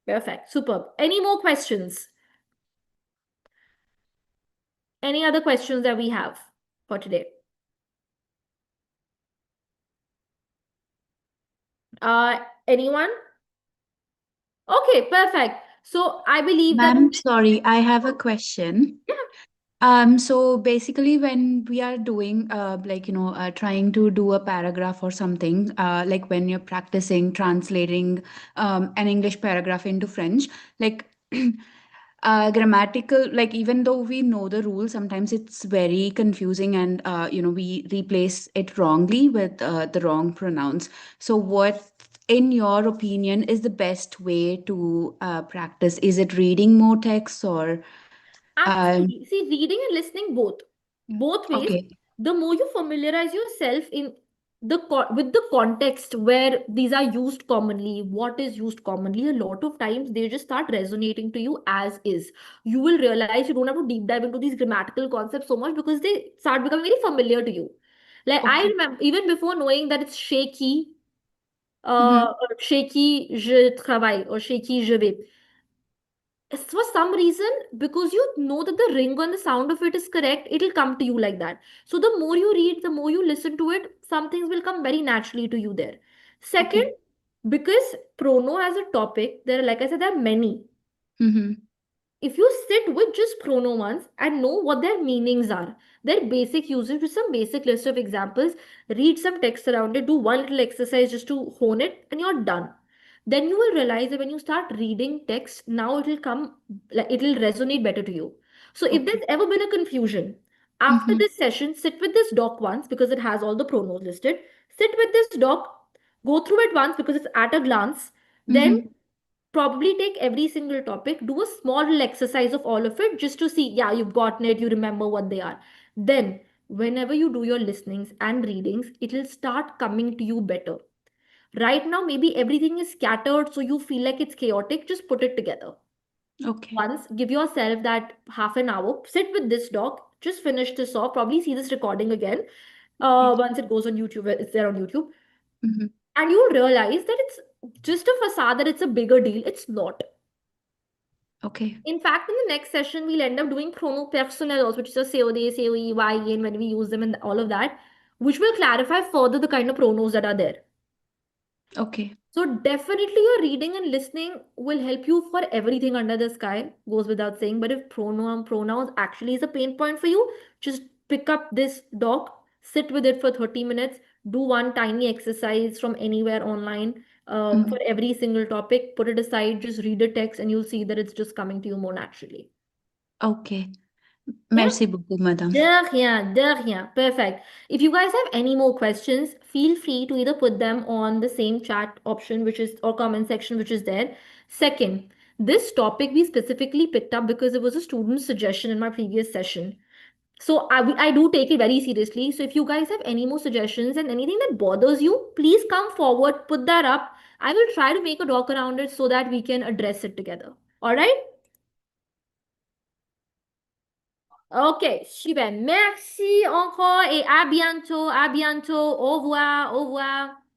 [SPEAKER 2] Perfect. Superb. Any more questions? Any other questions that we have for today? Anyone? Okay, perfect. So I believe that.
[SPEAKER 7] Ma'am, sorry, I have a question.
[SPEAKER 2] Yeah.
[SPEAKER 7] So basically when we are doing trying to do a paragraph or something, like when you're practicing translating an English paragraph into French, like grammatical, like even though we know the rules, sometimes it's very confusing and we replace it wrongly with the wrong pronouns. So what, in your opinion, is the best way to practice? Is it reading more texts or
[SPEAKER 2] Absolutely. See, reading and listening both ways.
[SPEAKER 7] okay.
[SPEAKER 2] The more you familiarize yourself in with the context where these are used commonly, what is used commonly, a lot of times they just start resonating to you as is. You will realize you don't have to deep dive into these grammatical concepts so much because they start becoming very familiar to you. Like I
[SPEAKER 7] Okay.
[SPEAKER 2] remember even before knowing that it's shaky,
[SPEAKER 7] Mhm.
[SPEAKER 2] shaky je travaille or shaky je vais. For some reason, because you know that the ring on the sound of it is correct, it'll come to you like that. So the more you read, the more you listen to it, some things will come very naturally to you there. Second,
[SPEAKER 7] Okay.
[SPEAKER 2] because prono as a topic, there, like I said, there are many.
[SPEAKER 7] Mhm.
[SPEAKER 2] If you sit with just prono ones and know what their meanings are, their basic usage with some basic list of examples, read some text around it, do one little exercise just to hone it, and you're done. Then you will realize that when you start reading text, now it will come, like it will resonate better to you. So if there's ever been a confusion, after
[SPEAKER 7] Mhm.
[SPEAKER 2] this session, sit with this doc once because it has all the pronos listed. Sit with this doc, go through it once because it's at a glance. Then
[SPEAKER 7] Mhm.
[SPEAKER 2] probably take every single topic, do a small little exercise of all of it just to see, yeah, you've gotten it, you remember what they are. Then, whenever you do your listenings and readings, it will start coming to you better. Right now, maybe everything is scattered, so you feel like it's chaotic. Just put it together.
[SPEAKER 7] Okay.
[SPEAKER 2] Once, give yourself that half an hour, sit with this doc, just finish this off, probably see this recording again. Once it goes on YouTube, it's there on YouTube.
[SPEAKER 7] Mhm.
[SPEAKER 2] And you'll realize that it's just a facade, that it's a bigger deal. It's not.
[SPEAKER 7] Okay.
[SPEAKER 2] In fact, in the next session, we'll end up doing prono personnels, which is a COD, COE, YE, when we use them and all of that, which will clarify further the kind of pronos that are there.
[SPEAKER 7] Okay.
[SPEAKER 2] So definitely your reading and listening will help you for everything under the sky, goes without saying. But if pronouns actually is a pain point for you, just pick up this doc, sit with it for 30 minutes, do one tiny exercise from anywhere online for every single topic, put it aside, just read the text and you'll see that it's just coming to you more naturally.
[SPEAKER 7] Okay.
[SPEAKER 2] Yeah?
[SPEAKER 7] Merci beaucoup, madame.
[SPEAKER 2] De rien. Perfect. If you guys have any more questions, feel free to either put them on the same chat option, which is, or comment section, which is there. Second, this topic we specifically picked up because it was a student suggestion in my previous session. So I do take it very seriously. So if you guys have any more suggestions and anything that bothers you, please come forward, put that up. I will try to make a doc around it so that we can address it together. All right? Ok, super. Merci encore et à bientôt, au revoir, au revoir.